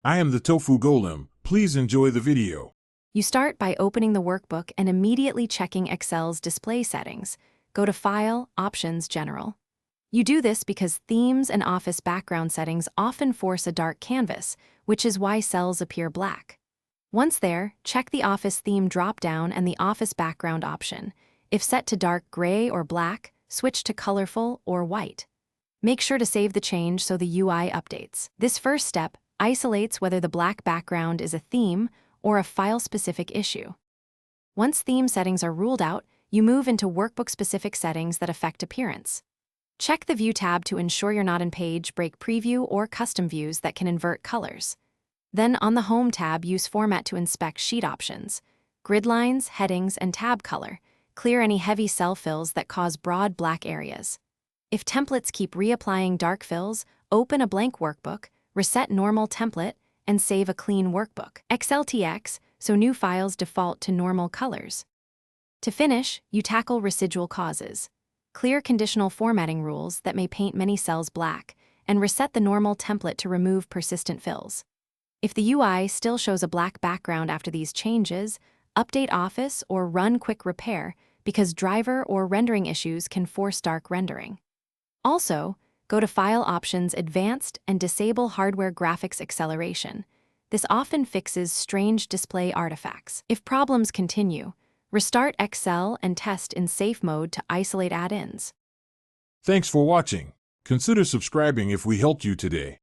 I am the Tofu Golem. Please enjoy the video. You start by opening the workbook and immediately checking Excel's display settings. Go to File, Options, General. You do this because themes and office background settings often force a dark canvas, which is why cells appear black. Once there, check the Office Theme drop-down and the Office Background option. If set to dark gray or black, switch to colorful or white. Make sure to save the change so the UI updates. This first step isolates whether the black background is a theme or a file-specific issue. Once theme settings are ruled out, you move into workbook-specific settings that affect appearance. Check the View tab to ensure you're not in Page Break Preview or custom views that can invert colors. Then on the Home tab, use Format to inspect sheet options, grid lines, headings, and tab color. Clear any heavy cell fills that cause broad black areas. If templates keep reapplying dark fills, open a blank workbook, reset normal template, and save a clean workbook. XLTX, so new files default to normal colors. To finish, you tackle residual causes. Clear conditional formatting rules that may paint many cells black, and reset the normal template to remove persistent fills. If the UI still shows a black background after these changes, update Office or run quick repair because driver or rendering issues can force dark rendering. Also, go to File Options Advanced and disable Hardware Graphics Acceleration. This often fixes strange display artifacts. If problems continue, restart Excel and test in safe mode to isolate add-ins. Thanks for watching. Consider subscribing if we helped you today.